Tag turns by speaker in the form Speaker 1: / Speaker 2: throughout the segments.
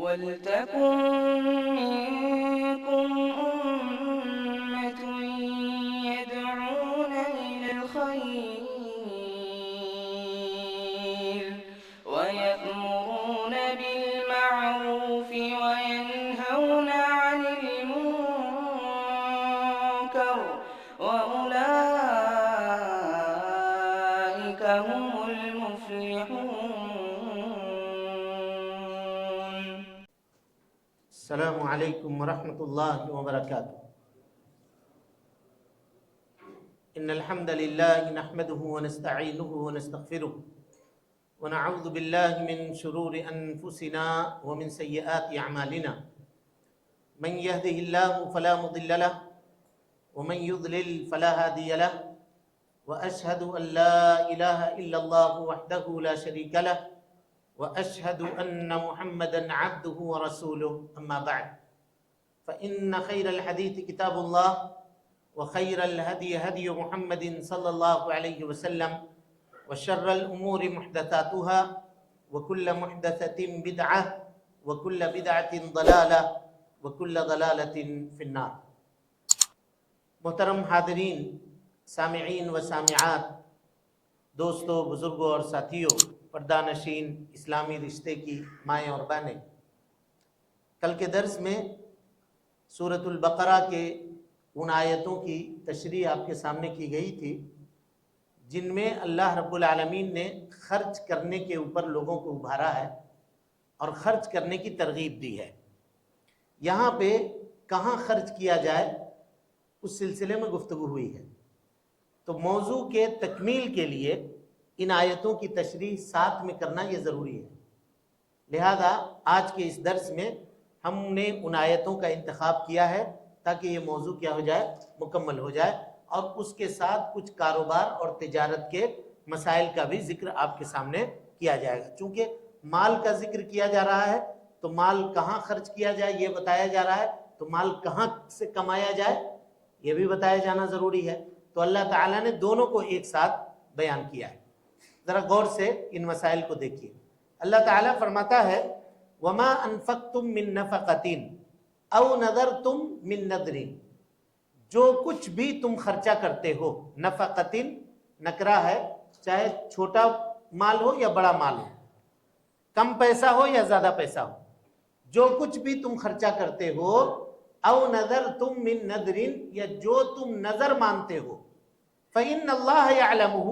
Speaker 1: وَلْتَكُن مِّنكُمْ أُمَّةٌ يَدْعُونَ إِلَى الْخَيْرِ وَيَأْمُرُونَ بِالْمَعْرُوفِ وَيَنْهَوْنَ عَنِ الْمُنكَرِ وَأُولَٰئِكَ هُمُ الْمُفْلِحُونَ.
Speaker 2: السلام علیکم ورحمۃ اللہ وبرکاتہ۔ ان الحمد للہ نحمده ونستعینه ونستغفره ونعوذ باللہ من شرور انفسنا ومن سیئات اعمالنا من يهده اللہ فلا مضل له ومن يضلل فلا هادي له واشهد ان لا اله الا الله وحده لا شريك له وأشهد أن محمدًا عبده ورسوله أما بعد فإن خير الحديث كتاب الله وخير الهدي هدي محمد صلى الله عليه وسلم وشر الأمور محدثاتها وكل محدثة بدعة وكل بدعة ضلالة وكل ضلالة في النار۔ محترم حاضرین، سامعین و سامعات، دوستوں، بزرگوں اور ساتھیوں، پردہ نشین اسلامی رشتے کی مائیں اور بہنیں، کل کے درس میں سورۃ البقرہ کے ان آیتوں کی تشریح آپ کے سامنے کی گئی تھی جن میں اللہ رب العالمین نے خرچ کرنے کے اوپر لوگوں کو ابھارا ہے اور خرچ کرنے کی ترغیب دی ہے۔ یہاں پہ کہاں خرچ کیا جائے اس سلسلے میں گفتگو ہوئی ہے، تو موضوع کے تکمیل کے لیے ان آیتوں کی تشریح ساتھ میں کرنا یہ ضروری ہے، لہذا آج کے اس درس میں ہم نے ان آیتوں کا انتخاب کیا ہے تاکہ یہ موضوع کیا ہو جائے، مکمل ہو جائے، اور اس کے ساتھ کچھ کاروبار اور تجارت کے مسائل کا بھی ذکر آپ کے سامنے کیا جائے گا۔ چونکہ مال کا ذکر کیا جا رہا ہے تو مال کہاں خرچ کیا جائے یہ بتایا جا رہا ہے، تو مال کہاں سے کمایا جائے یہ بھی بتایا جانا ضروری ہے، تو اللہ تعالیٰ نے دونوں کو ایک ساتھ بیان کیا ہے۔ ذرا غور سے ان مسائل کو دیکھیے۔ اللہ تعالیٰ فرماتا ہے وَمَا أَنفَقْتُم مِّن نَفَقَةٍ أَوْ نَذَرْتُم مِّن نَذْرٍ، جو کچھ بھی تم خرچہ کرتے ہو، نفقتن نکرہ ہے، چاہے چھوٹا مال ہو یا بڑا مال ہو، کم پیسہ ہو یا زیادہ پیسہ ہو، جو کچھ بھی تم خرچہ کرتے ہو، او نذرتم من نذر، یا جو تم نظر مانتے ہو، فإن اللہ یعلمہ،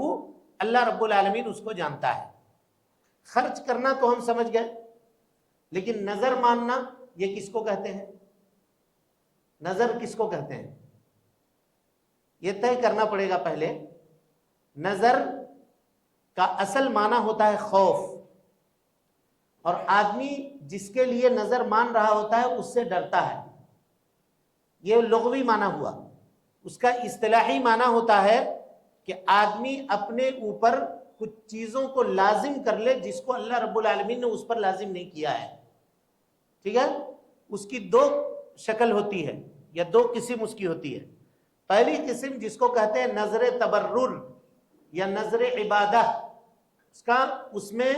Speaker 2: اللہ رب العالمین اس کو جانتا ہے۔ خرچ کرنا تو ہم سمجھ گئے، لیکن نظر ماننا یہ کس کو کہتے ہیں؟ نظر کس کو کہتے ہیں؟ یہ طے کرنا پڑے گا پہلے۔ نظر کا اصل معنی ہوتا ہے خوف، اور آدمی جس کے لیے نظر مان رہا ہوتا ہے اس سے ڈرتا ہے، یہ لغوی معنی ہوا۔ اس کا اصطلاحی معنی ہوتا ہے کہ آدمی اپنے اوپر کچھ چیزوں کو لازم کر لے جس کو اللہ رب العالمین نے اس پر لازم نہیں کیا ہے، ٹھیک ہے؟ اس کی دو شکل ہوتی ہے یا دو قسم اس کی ہوتی ہے۔ پہلی قسم جس کو کہتے ہیں نظر تبرر یا نظر عبادہ، اس میں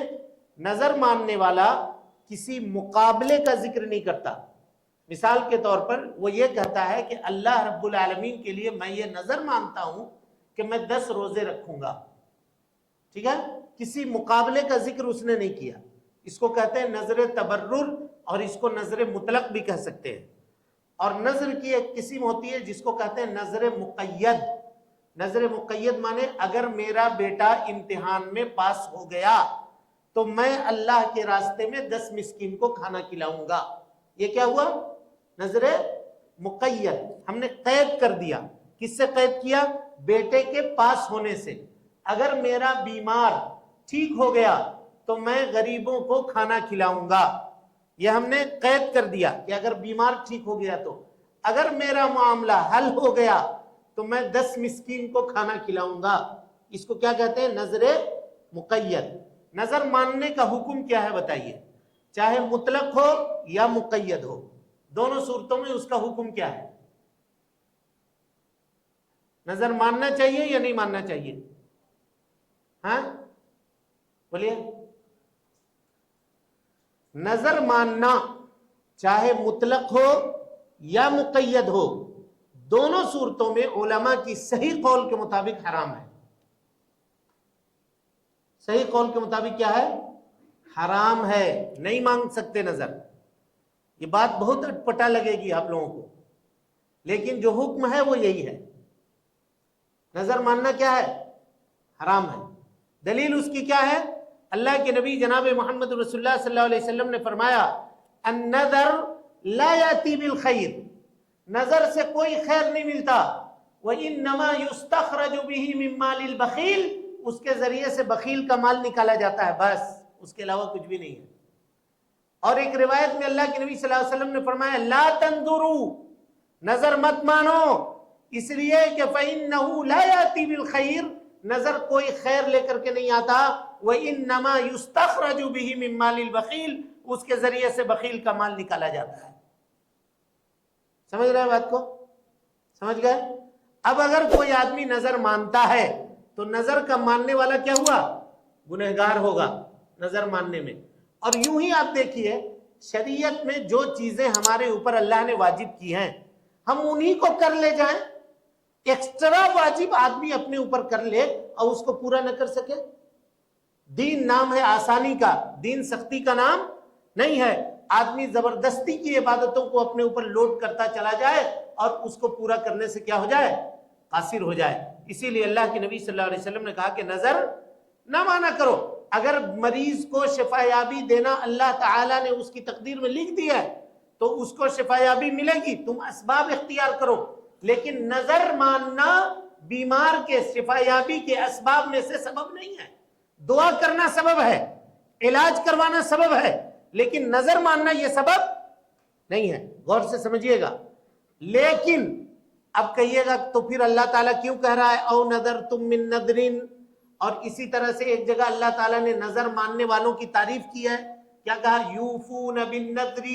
Speaker 2: نظر ماننے والا کسی مقابلے کا ذکر نہیں کرتا۔ مثال کے طور پر وہ یہ کہتا ہے کہ اللہ رب العالمین کے لیے میں یہ نظر مانتا ہوں کہ میں 10 روزے رکھوں گا، ٹھیک ہے؟ کسی مقابلے کا ذکر اس نے نہیں کیا، اس کو کہتے ہیں نظر تبرر، اور اس کو نظر مطلق بھی کہہ سکتے ہیں۔ اور نظر کی ایک قسم ہوتی ہے جس کو کہتے ہیں نظر مقید۔ نظر مقید مانے اگر میرا بیٹا امتحان میں پاس ہو گیا تو میں اللہ کے راستے میں 10 مسکین کو کھانا کھلاؤں گا، یہ کیا ہوا؟ نظر مقید، ہم نے قید کر دیا۔ کس سے قید کیا؟ بیٹے کے پاس ہونے سے۔ اگر میرا بیمار ٹھیک ہو گیا تو میں غریبوں کو کھانا کھلاؤں گا، یہ ہم نے قید کر دیا کہ اگر بیمار ٹھیک ہو گیا تو۔ اگر میرا معاملہ حل ہو گیا تو میں 10 مسکین کو کھانا کھلاؤں گا، اس کو کیا کہتے ہیں؟ نظر مقید۔ نظر ماننے کا حکم کیا ہے بتائیے؟ چاہے مطلق ہو یا مقید ہو، دونوں صورتوں میں اس کا حکم کیا ہے؟ نظر ماننا چاہیے یا نہیں ماننا چاہیے؟ ہاں بولیے۔ نظر ماننا چاہے مطلق ہو یا مقید ہو، دونوں صورتوں میں علماء کی صحیح قول کے مطابق حرام ہے۔ صحیح قول کے مطابق کیا ہے؟ حرام ہے، نہیں مانگ سکتے نظر۔ یہ بات بہت اٹپٹا لگے گی آپ لوگوں کو، لیکن جو حکم ہے وہ یہی ہے۔ نظر ماننا کیا ہے؟ حرام ہے۔ دلیل اس کی کیا ہے؟ اللہ کے نبی جناب محمد رسول اللہ صلی اللہ علیہ وسلم نے فرمایا النذر لا یاتی بالخیر، نظر سے کوئی خیر نہیں ملتا، وانما یستخرج به من مال البخیل، اس کے ذریعے سے بخیل کا مال نکالا جاتا ہے، بس اس کے علاوہ کچھ بھی نہیں ہے۔ اور ایک روایت میں اللہ کے نبی صلی اللہ علیہ وسلم نے فرمایا لا تنظروا، نظر مت مانو، اس لیے کہ فإنه لا یاتی بالخیر، نظر کوئی خیر لے کر کے نہیں آتا، وإنما یستخرج به من مال البخیل، اس کے ذریعے سے بخیل کا مال نکالا جاتا ہے۔ سمجھ رہے ہیں بات کو؟ سمجھ گئے؟ اب اگر کوئی آدمی نظر مانتا ہے تو نظر کا ماننے والا کیا ہوا؟ گنہگار ہوگا نظر ماننے میں۔ اور یوں ہی آپ دیکھیے شریعت میں جو چیزیں ہمارے اوپر اللہ نے واجب کی ہیں ہم انہی کو کر لے جائیں، ایکسٹرا واجب آدمی اپنے اوپر کر لے اور اس کو پورا نہ کر سکے۔ دین نام ہے آسانی کا، دین سختی کا نام نہیں ہے۔ آدمی زبردستی کی عبادتوں کو اپنے اوپر لوڈ کرتا چلا جائے اور اس کو پورا کرنے سے کیا ہو جائے؟ قاصر ہو جائے۔ اسی لیے اللہ کے نبی صلی اللہ علیہ وسلم نے کہا کہ نظر نہ مانا کرو۔ اگر مریض کو شفا یابی دینا اللہ تعالیٰ نے اس کی تقدیر میں لکھ دیا ہے تو اس کو شفا یابی ملے گی، تم اسباب اختیار کرو، لیکن نظر ماننا بیمار کے شفا یابی کے اسباب میں سے سبب نہیں ہے۔ دعا کرنا سبب ہے، علاج کروانا سبب ہے، لیکن نظر ماننا یہ سبب نہیں ہے۔ غور سے سمجھیے گا۔ لیکن اب کہیے گا تو پھر اللہ تعالیٰ کیوں کہہ رہا ہے او نذر تم من نذرین؟ اور اسی طرح سے ایک جگہ اللہ تعالیٰ نے نظر ماننے والوں کی تعریف کی ہے، کیا کہا؟ یوفون بالنذر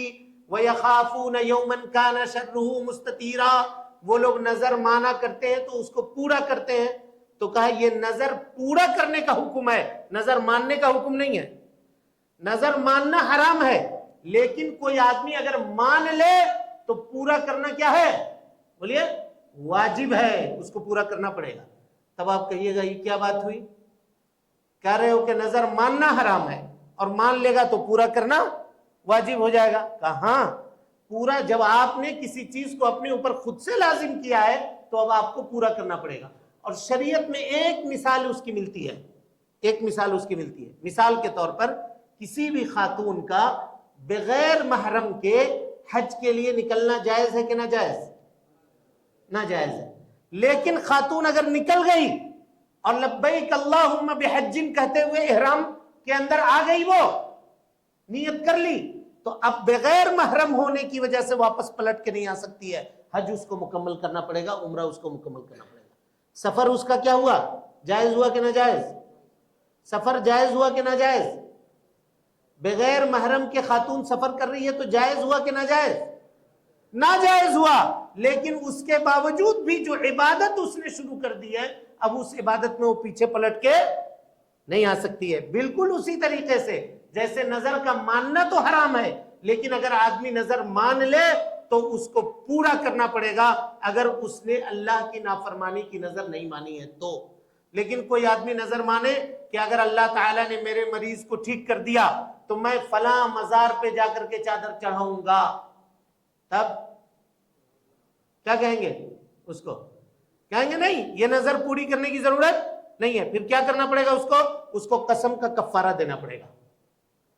Speaker 2: ویخافون یوما کان شرہ مستطیرا، وہ لوگ نظر مانا کرتے ہیں تو اس کو پورا کرتے ہیں۔ تو کہا یہ نظر پورا کرنے کا حکم ہے، نظر ماننے کا حکم نہیں ہے۔ نظر ماننا حرام ہے، لیکن کوئی آدمی اگر مان لے تو پورا کرنا کیا ہے؟ بولیے واجب ہے، اس کو پورا کرنا پڑے گا۔ تب آپ کہیے گا یہ کیا بات ہوئی؟ کہہ رہے ہو کہ نظر ماننا حرام ہے اور مان لے گا تو پورا کرنا واجب ہو جائے گا۔ کہا ہاں، پورا جب آپ نے کسی چیز کو اپنے اوپر خود سے لازم کیا ہے تو اب آپ کو پورا کرنا پڑے گا۔ اور شریعت میں ایک مثال اس کی ملتی ہے، ایک مثال اس کی ملتی ہے۔ مثال کے طور پر کسی بھی خاتون کا بغیر محرم کے حج کے لیے نکلنا جائز ہے کہ ناجائز؟ ناجائز ہے۔ لیکن خاتون اگر نکل گئی اور لبیک اللہم بحجن کہتے ہوئے احرام کے اندر آ گئی، وہ نیت کر لی، تو اب بغیر محرم ہونے کی وجہ سے واپس پلٹ کے نہیں آ سکتی ہے، حج اس کو مکمل کرنا پڑے گا، عمرہ اس کو مکمل کرنا پڑے گا۔ سفر اس کا کیا ہوا؟ جائز ہوا کہ ناجائز؟ سفر جائز ہوا کہ ناجائز؟ بغیر محرم کے خاتون سفر کر رہی ہے تو جائز ہوا کہ ناجائز؟ ناجائز ہوا، لیکن اس کے باوجود بھی جو عبادت اس نے شروع کر دی ہے اب اس عبادت میں وہ پیچھے پلٹ کے نہیں آ سکتی ہے۔ بالکل اسی طریقے سے جیسے نظر کا ماننا تو حرام ہے، لیکن اگر آدمی نظر مان لے تو اس کو پورا کرنا پڑے گا اگر اس نے اللہ کی نافرمانی کی نظر نہیں مانی ہے تو۔ لیکن کوئی آدمی نظر مانے کہ اگر اللہ تعالیٰ نے میرے مریض کو ٹھیک کر دیا تو میں فلاں مزار پہ جا کر کے چادر چڑھاؤں گا، تب کیا کہیں گے؟ اس کو کہیں گے نہیں، یہ نظر پوری کرنے کی ضرورت نہیں ہے۔ پھر کیا کرنا پڑے گا؟ اس کو قسم کا کفارہ دینا پڑے گا۔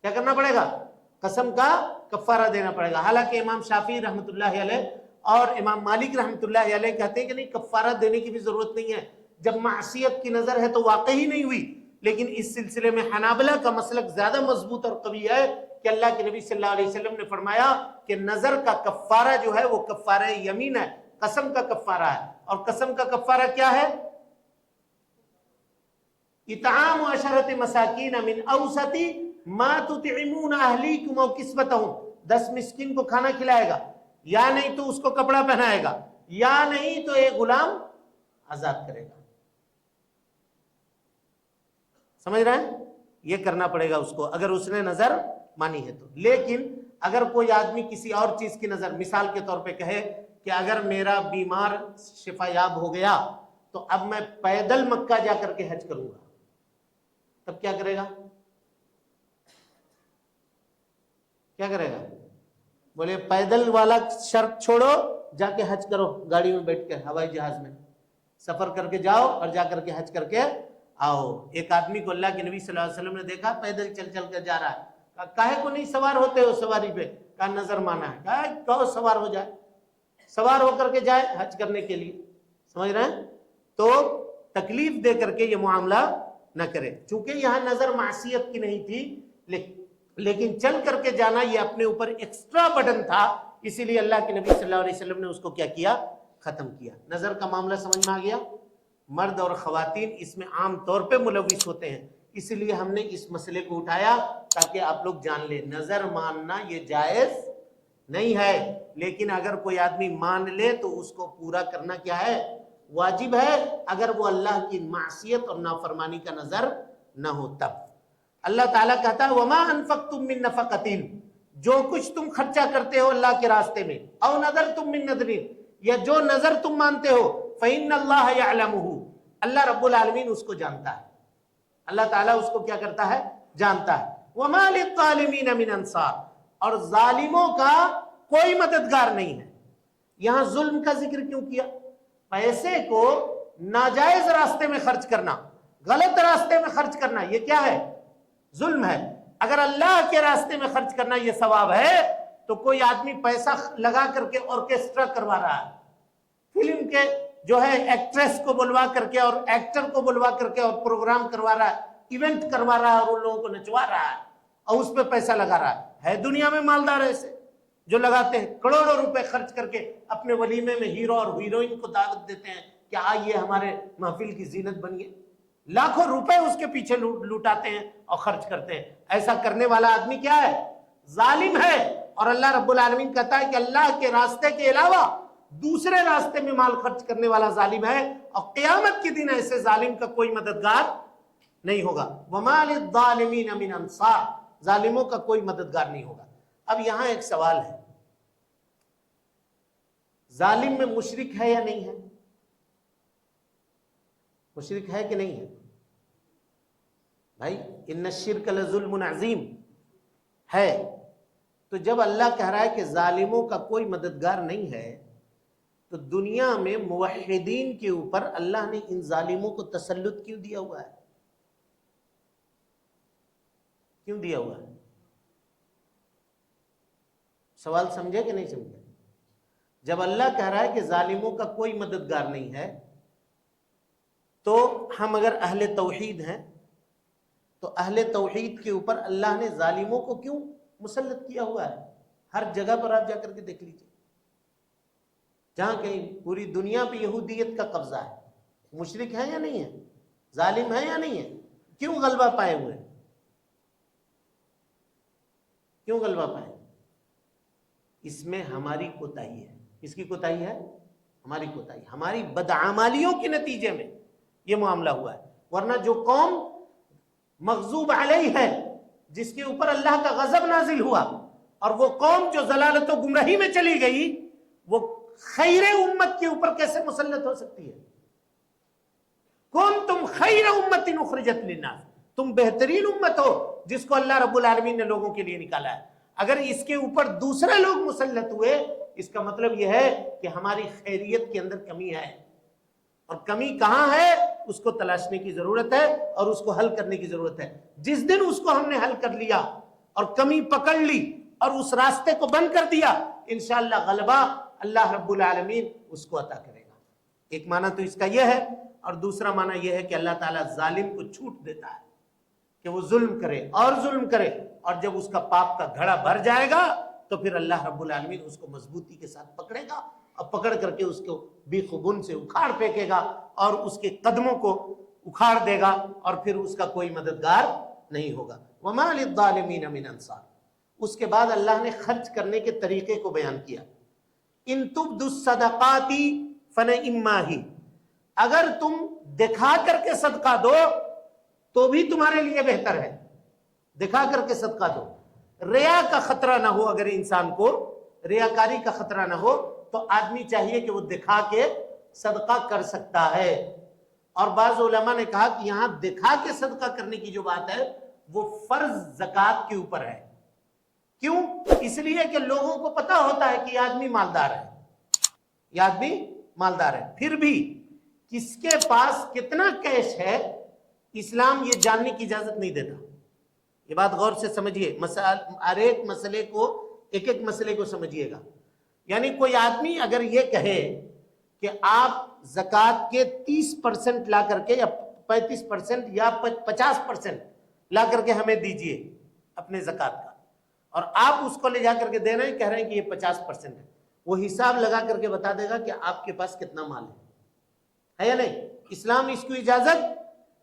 Speaker 2: کیا کرنا پڑے گا؟ قسم کا کفارہ دینا پڑے گا۔ حالانکہ امام شافعی رحمۃ اللہ علیہ اور امام مالک رحمۃ اللہ علیہ کہتے ہیں کہ نہیں، کفارہ دینے کی بھی ضرورت نہیں ہے، جب معصیت کی نظر ہے تو واقع ہی نہیں ہوئی۔ لیکن اس سلسلے میں حنابلہ کا مسلک زیادہ مضبوط اور قوی ہے کہ اللہ کے نبی صلی اللہ علیہ وسلم نے فرمایا کہ نظر کا کفارہ جو ہے وہ کفارہ یمین ہے، قسم کا کفارہ ہے۔ اور قسم کا کفارہ کیا ہے؟ اطعام 10 مساکین من اوسط ما تطعمون اہلیکم او کسوتہم، 10 مسکین کو کھانا کھلائے گا، یا نہیں تو اس کو کپڑا پہنائے گا، یا نہیں تو ایک غلام آزاد کرے گا۔ سمجھ رہے ہیں؟ یہ کرنا پڑے گا اس کو اگر اس نے نظر مانی ہے تو۔ لیکن اگر کوئی آدمی کسی اور چیز کی نظر، مثال کے طور پہ کہے کہ اگر میرا بیمار شفا یاب ہو گیا تو اب میں پیدل مکہ جا کر کے حج کروں گا، تب کیا کرے گا؟ کیا کرے گا؟ بولے پیدل والا شرط چھوڑو، جا کے حج کرو، گاڑی میں بیٹھ کے ہوائی جہاز میں سفر کر کے جاؤ اور جا کر کے حج کر کے آؤ۔ ایک آدمی کو اللہ کے نبی صلی اللہ علیہ وسلم نے دیکھا پیدل چل چل کر جا رہا ہے، کہا کاہے کو نہیں سوار ہوتے ہو سواری پہ؟ کہا نظر مانا ہے۔ کہا کہو سوار ہو جائے، سوار ہو کر کے جائے حج کرنے کے لیے، سمجھ رہے ہیں؟ تو تکلیف دے کر کے یہ معاملہ نہ کرے، چونکہ یہاں نظر معصیت کی نہیں تھی، لیکن چل کر کے جانا یہ اپنے اوپر ایکسٹرا برڈن تھا، اسی لیے اللہ کے نبی صلی اللہ علیہ وسلم نے اس کو کیا کیا؟ ختم کیا۔ نظر کا معاملہ سمجھ میں آ گیا؟ مرد اور خواتین اس میں عام طور پہ ملوث ہوتے ہیں، اسی لیے ہم نے اس مسئلے کو اٹھایا تاکہ آپ لوگ جان لیں نظر ماننا یہ جائز نہیں ہے، لیکن اگر کوئی آدمی مان لے تو اس کو پورا کرنا کیا ہے؟ واجب ہے، اگر وہ اللہ کی معصیت اور نافرمانی کا نظر نہ ہو تب۔ اللہ تعالیٰ کہتا ہے وَمَا أَنفَقْتُم مِّن نَفَقَةٍ، جو کچھ تم خرچہ کرتے ہو اللہ کے راستے میں، او نذرتم من نذر، یا جو نظر تم مانتے ہو، فإن اللہ یعلمہ، اللہ رب العالمین اس کو جانتا ہے، اللہ تعالیٰ اس کو کیا کرتا ہے؟ جانتا ہے۔ وما للظالمین من انصار، اور ظالموں کا کوئی مددگار نہیں ہے۔ یہاں ظلم کا ذکر کیوں کیا؟ پیسے کو ناجائز راستے میں خرچ کرنا، غلط راستے میں خرچ کرنا، یہ کیا ہے؟ ظلم ہے۔ اگر اللہ کے راستے میں خرچ کرنا یہ ثواب ہے تو کوئی آدمی پیسہ لگا کر کے آرکیسٹرا کروا رہا ہے، فلم کے جو ہے ایکٹریس کو بلوا کر کے اور ایکٹر کو بلوا کر کے اور پروگرام کروا رہا ہے، ایونٹ کروا رہا ہے اور ان لوگوں کو نچوا رہا ہے اور اس پہ پیسہ لگا رہا ہے دنیا میں مالدار ایسے جو لگاتے ہیں کروڑوں روپے خرچ کر کے اپنے ولیمے میں ہیرو اور ہیروئن کو دعوت دیتے ہیں کہ آئیے ہمارے محفل کی زینت بنیے، لاکھوں روپے اس کے پیچھے لوٹاتے ہیں اور خرچ کرتے ہیں۔ ایسا کرنے والا آدمی کیا ہے؟ ظالم ہے۔ اور اللہ رب العالمین کہتا ہے کہ اللہ کے راستے کے علاوہ دوسرے راستے میں مال خرچ کرنے والا ظالم ہے، اور قیامت کے دن ایسے ظالم کا کوئی مددگار نہیں ہوگا۔ وَمَا لِلظَّالِمِينَ مِنْ أَنصَارٍ، ظالموں کا کوئی مددگار نہیں ہوگا۔ اب یہاں ایک سوال ہے، ظالم میں مشرک ہے یا نہیں ہے؟ مشرک ہے کہ نہیں ہے؟ بھائی ان الشرک لظلم عظیم ہے، تو جب اللہ کہہ رہا ہے کہ ظالموں کا کوئی مددگار نہیں ہے تو دنیا میں موحدین کے اوپر اللہ نے ان ظالموں کو تسلط کیوں دیا ہوا ہے؟ کیوں دیا ہوا ہے؟ سوال سمجھے کہ نہیں سمجھے؟ جب اللہ کہہ رہا ہے کہ ظالموں کا کوئی مددگار نہیں ہے تو ہم اگر اہل توحید ہیں تو اہل توحید کے اوپر اللہ نے ظالموں کو کیوں مسلط کیا ہوا ہے؟ ہر جگہ پر آپ جا کر کے دیکھ لیجئے، جہاں کہیں پوری دنیا پہ یہودیت کا قبضہ ہے، مشرک ہے یا نہیں ہے؟ ظالم ہے یا نہیں ہے؟ کیوں غلبہ پائے ہوئے؟ کیوں غلبہ پائے؟ اس میں ہماری کوتاہی ہے۔ کس کی کوتاہی ہے؟ ہماری کوتاہی، ہماری بدعمالیوں کے نتیجے میں یہ معاملہ ہوا ہے۔ ورنہ جو قوم مغضوب علیہ ہے، جس کے اوپر اللہ کا غضب نازل ہوا، اور وہ قوم جو ضلالت و گمراہی میں چلی گئی، وہ خیر امت کے اوپر کیسے مسلط ہو سکتی ہے؟ کنتم خیر امت اخرجت للناس، تم بہترین امت ہو جس کو اللہ رب العالمین نے لوگوں کے لیے نکالا ہے۔ اگر اس کے اوپر دوسرے لوگ مسلط ہوئے، اس کا مطلب یہ ہے کہ ہماری خیریت کے اندر کمی ہے، اور کمی کہاں ہے اس کو تلاشنے کی ضرورت ہے اور اس کو حل کرنے کی ضرورت ہے۔ جس دن اس کو ہم نے حل کر لیا اور کمی پکڑ لی اور اس راستے کو بند کر دیا، انشاءاللہ غلبہ اللہ رب العالمین اس کو عطا کرے گا۔ ایک معنی تو اس کا یہ ہے، اور دوسرا معنی یہ ہے کہ اللہ تعالیٰ ظالم کو چھوٹ دیتا ہے کہ وہ ظلم کرے اور ظلم کرے، اور جب اس کا پاپ کا گھڑا بھر جائے گا تو پھر اللہ رب العالمین اس کو مضبوطی کے ساتھ پکڑے گا اور پکڑ کر کے اس کو بیخ و بن سے اکھاڑ پھینکے گا اور اس کے قدموں کو اکھاڑ دے گا، اور پھر اس کا کوئی مددگار نہیں ہوگا۔ وَمَا لِلظَّالِمِينَ مِنْ أَنصَارٍ۔ اس کے بعد اللہ نے خرچ کرنے کے طریقے کو بیان کیا۔ ان تبدوا الصدقات فنعما ہی، اگر تم دکھا کر کے صدقہ دو تو بھی تمہارے لیے بہتر ہے، دکھا کر کے صدقہ دو۔ ریا کا خطرہ نہ ہو، اگر انسان کو ریاکاری کا خطرہ نہ ہو تو آدمی چاہیے کہ وہ دکھا کے صدقہ کر سکتا ہے۔ اور بعض علماء نے کہا کہ یہاں دکھا کے صدقہ کرنے کی جو بات ہے وہ فرض زکوٰۃ کے اوپر ہے۔ کیوں؟ اس لیے کہ لوگوں کو پتا ہوتا ہے کہ یہ آدمی مالدار ہے، یہ آدمی مالدار ہے۔ پھر بھی کس کے پاس کتنا کیش ہے اسلام یہ جاننے کی اجازت نہیں دیتا۔ یہ بات غور سے سمجھیے، ہر ایک مسئلے کو ایک مسئلے کو سمجھیے گا۔ یعنی کوئی آدمی اگر یہ کہے کہ آپ زکوٰۃ کے 30% لا کر کے یا 35% یا 50% لا کر کے ہمیں دیجئے اپنے زکوٰۃ کا، اور آپ اس کو لے جا کر کے دے رہے ہیں، کہہ رہے ہیں کہ یہ 50% ہے، وہ حساب لگا کر کے بتا دے گا کہ آپ کے پاس کتنا مال ہے یا نہیں؟ اسلام اس کو اجازت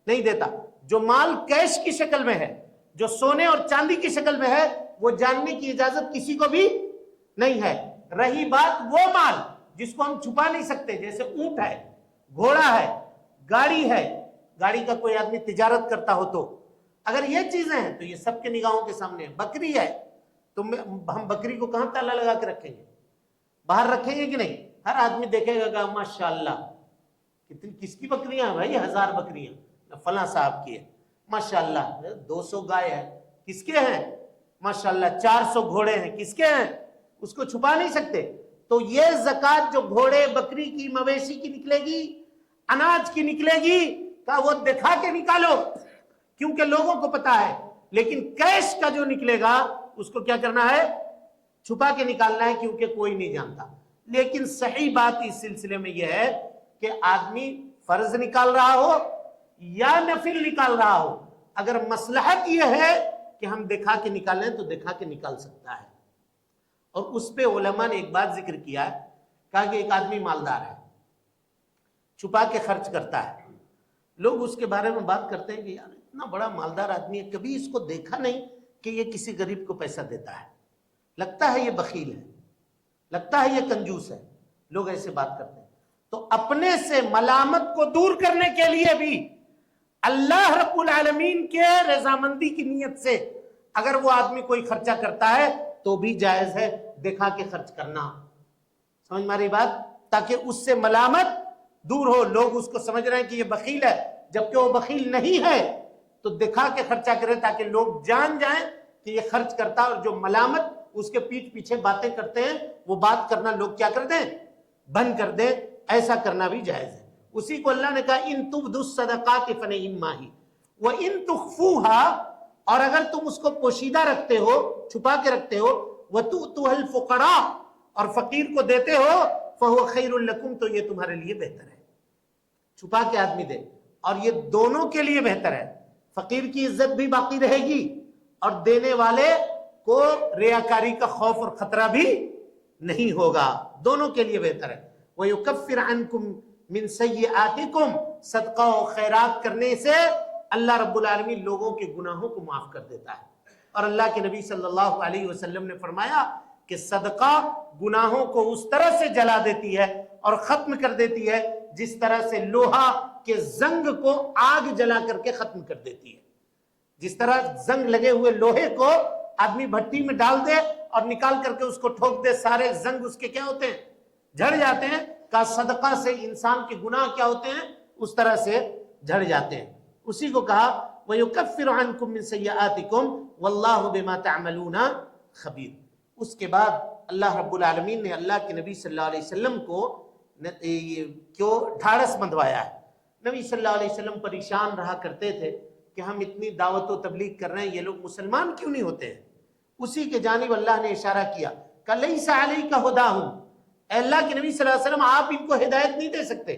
Speaker 2: نہیں دیتا۔ جو مال کیش کی شکل میں ہے، جو سونے اور چاندی کی شکل میں ہے، وہ جاننے کی اجازت کسی کو بھی نہیں ہے۔ رہی بات وہ مال جس کو ہم چھپا نہیں سکتے، جیسے اونٹ ہے، گھوڑا ہے، گاڑی ہے، گاڑی کا کوئی آدمی تجارت کرتا ہو تو اگر یہ چیزیں ہیں تو یہ سب کے نگاہوں کے سامنے ہے۔ بکری ہے تو ہم بکری کو کہاں تالا لگا کے رکھیں گے؟ باہر رکھیں گے کہ نہیں؟ ہر آدمی دیکھے گا کہ ماشاءاللہ کتنی کس کی بکریاں ہیں بھائی، 1000 بکریاں فلاں صاحب کی ہے، ماشاءاللہ 200 گائے ہیں، کس کے ہیں؟ ماشاءاللہ 400 گھوڑے ہیں، کس کے ہیں؟ اس کو چھپا نہیں سکتے۔ تو یہ زکوٰۃ جو گھوڑے بکری کی مویشی کی نکلے گی، اناج کی نکلے گی، کہ وہ دکھا کے نکالو کیونکہ لوگوں کو پتا ہے، لیکن کیش کا جو نکلے گا اس کو کیا کرنا ہے؟ چھپا کے نکالنا ہے، کیونکہ کوئی نہیں جانتا۔ لیکن صحیح بات اس سلسلے میں یہ ہے کہ آدمی فرض نکال رہا ہو یا نفل نکال رہا ہو، اگر مصلحت یہ ہے کہ ہم دکھا کے نکالیں تو دکھا کے نکال سکتا ہے۔ اور اس پہ علماء نے ایک بات ذکر کیا ہے، کہا کہ ایک آدمی مالدار ہے، چھپا کے خرچ کرتا ہے، لوگ اس کے بارے میں بات کرتے ہیں کہ یار اتنا بڑا مالدار آدمی ہے، کبھی اس کو دیکھا نہیں کہ یہ کسی غریب کو پیسہ دیتا ہے، لگتا ہے یہ بخیل ہے، لگتا ہے یہ کنجوس ہے، لوگ ایسے بات کرتے ہیں۔ تو اپنے سے ملامت کو دور کرنے کے لیے بھی اللہ رب العالمین کے رضامندی کی نیت سے اگر وہ آدمی کوئی خرچہ کرتا ہے تو بھی جائز ہے دکھا کے خرچ کرنا۔ سمجھ میں آ رہی بات؟ تاکہ اس سے ملامت دور ہو، لوگ اس کو سمجھ رہے ہیں کہ یہ بخیل ہے، جبکہ وہ بخیل نہیں ہے، تو دکھا کے خرچہ کرے تاکہ لوگ جان جائیں کہ یہ خرچ کرتا ہے، اور جو ملامت اس کے پیٹھ پیچھے باتیں کرتے ہیں وہ بات کرنا لوگ کیا کر دیں؟ بند کر دیں۔ ایسا کرنا بھی جائز ہے۔ اسی کو اللہ نے کہا ان تبدوا الصدقات فنعما ہی وان تخفوها، اور اگر تم اس کو پوشیدہ رکھتے ہو، چھپا کے رکھتے ہو، وتؤتوها الفقراء، اور فقیر کو دیتے ہو، فهو خیر لکم، تو یہ تمہارے لیے بہتر ہے۔ چھپا کے آدمی دے، اور یہ دونوں کے لیے بہتر ہے، فقیر کی عزت بھی باقی رہے گی اور دینے والے کو ریاکاری کا خوف اور خطرہ بھی نہیں ہوگا، دونوں کے لیے بہتر ہے۔ وَيُكَفِّرْ عَنْكُمْ مِنْ سَيِّئَاتِكُمْ، صدقہ و خیرات کرنے سے اللہ رب العالمین لوگوں کے گناہوں کو معاف کر دیتا ہے۔ اور اللہ کے نبی صلی اللہ علیہ وسلم نے فرمایا کہ صدقہ گناہوں کو اس طرح سے جلا دیتی ہے اور ختم کر دیتی ہے جس طرح سے لوہا کے زنگ کو آگ جلا کر کے ختم کر دیتی ہے۔ جس طرح زنگ لگے ہوئے لوہے کو آدمی بھٹی میں ڈال دے اور نکال کر کے اس کو ٹھوک دے، سارے زنگ اس کے کیا ہوتے ہیں؟ جھڑ جاتے ہیں۔ کا صدقہ سے انسان کے گناہ کیا ہوتے ہیں؟ اس طرح سے جھڑ جاتے ہیں۔ اسی کو کہا وَيُكَفِّرُ عَنْكُمْ مِنْ سَيِّئَاتِكُمْ وَاللَّهُ بِمَا تَعْمَلُونَ خَبِيرٌ۔ اس کے بعد اللہ رب العالمین نے اللہ کے نبی صلی اللہ علیہ وسلم کو کیوں ڈھارس بندھوایا ہے۔ نبی صلی اللہ علیہ وسلم پریشان رہا کرتے تھے کہ ہم اتنی دعوت و تبلیغ کر رہے ہیں، یہ لوگ مسلمان کیوں نہیں ہوتے ہیں؟ اسی کے جانب اللہ نے اشارہ کیا کہ لَيْسَ عَلَيْكَ هُدَاهُمْ، اے اللہ کے نبی صلی اللہ علیہ وسلم آپ ان کو ہدایت نہیں دے سکتے،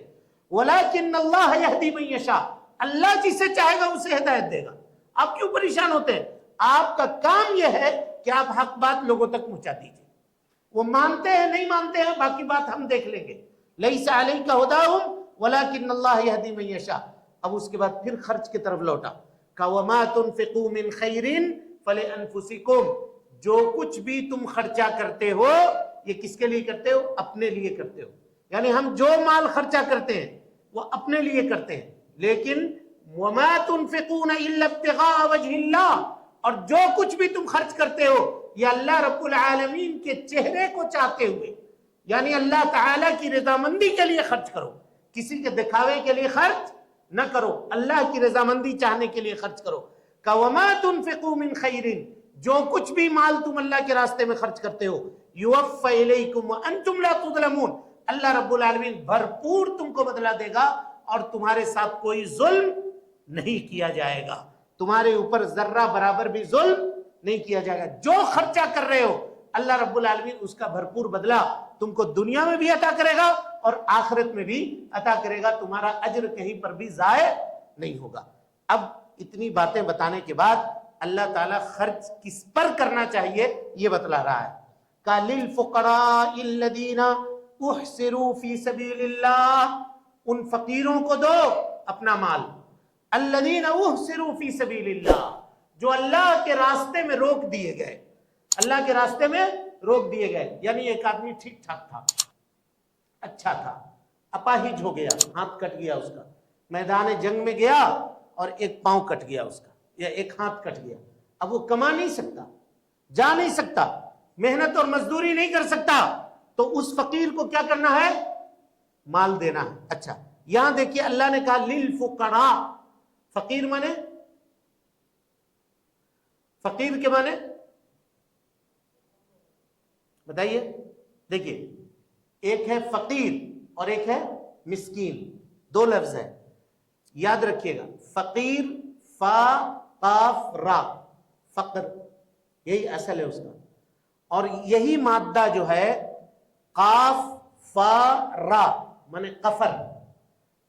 Speaker 2: وَلَكِنَّ اللَّهَ يَهْدِي مَن يَشَاءُ، اللہ جسے چاہے گا اسے ہدایت دے گا۔ آپ کیوں پریشان ہوتے ہیں؟ آپ کا کام یہ ہے کہ آپ حق بات لوگوں تک پہنچا دیجئے، وہ مانتے ہیں نہیں مانتے ہیں باقی بات ہم دیکھ لیں گے۔ لَيْسَ عَلَيْكَ هُدَاهُمْ وَلَكِنَّ اللَّهَ يَهْدِي مَن يَشَاءُ۔ اب اس کے بعد پھر خرچ کی طرف لوٹا، وَمَا تُنْفِقُوا مِنْ خَيْرٍ فَلِأَنفُسِكُمْ، جو کچھ بھی تم خرچہ کرتے ہو یہ کس کے لیے کرتے ہو؟ اپنے لیے کرتے ہو۔ یعنی ہم جو مال خرچہ کرتے ہیں وہ اپنے لیے کرتے ہیں، لیکن وَمَا تُنْفِقُونَ إِلَّا ابْتِغَاءَ وَجْهِ اللَّهِ، اور جو کچھ بھی تم خرچ کرتے ہو یہ اللہ رب العالمین کے چہرے کو چاہتے ہوئے، یعنی اللہ تعالیٰ کی رضامندی کے لیے خرچ کرو، کسی کے دکھاوے کے لیے خرچ نہ کرو، اللہ کی رضامندی چاہنے کے لیے خرچ کرو۔ وَمَا تُنْفِقُوا مِنْ خَيْرٍ، جو کچھ بھی مال تم اللہ کے راستے میں خرچ کرتے ہو، يُوَفَّ إِلَيْكُمْ وَأَنْتُمْ لَا تُظْلَمُونَ، اللہ رب العالمین بھرپور تم کو بدلہ دے گا اور تمہارے ساتھ کوئی ظلم نہیں کیا جائے گا، تمہارے اوپر ذرہ برابر بھی ظلم نہیں کیا جائے گا۔ جو خرچہ کر رہے ہو اللہ رب العالمین اس کا بھرپور بدلہ تم کو دنیا میں بھی عطا کرے گا اور آخرت میں بھی عطا کرے گا، تمہارا اجر کہیں پر بھی ضائع نہیں ہوگا۔ اب اتنی باتیں بتانے کے بعد اللہ تعالیٰ خرچ کس پر کرنا چاہیے یہ بتلا رہا ہے۔ لِلْفُقَرَاءِ الَّذِينَ اُحْصِرُوا فِي سَبِيلِ اللَّهِ، ان فقیروں کو دو اپنا مال، الَّذِينَ اُحْصِرُوا فِي سَبِيلِ اللَّهِ، جو اللہ کے راستے میں روک دیے گئے، اللہ کے راستے میں روک دیے گئے، یعنی ایک آدمی ٹھیک ٹھاک تھا، اچھا تھا، اپاہج ہو گیا، ہاتھ کٹ گیا اس کا، میدان جنگ میں گیا اور ایک پاؤں کٹ گیا اس کا یا ایک ہاتھ کٹ گیا، اب وہ کما نہیں سکتا، جا نہیں سکتا، محنت اور مزدوری نہیں کر سکتا، تو اس فقیر کو کیا کرنا ہے؟ مال دینا ہے۔ اچھا یہاں دیکھیے اللہ نے کہا للفقراء، فقیر مانے، فقیر کے مانے بتائیے، دیکھیے ایک ہے فقیر اور ایک ہے مسکین، دو لفظ ہے، یاد رکھیے گا، فقیر فا قاف را، فقر یہی اصل ہے اس کا، اور یہی مادہ جو ہے قاف فا را مانے قفر،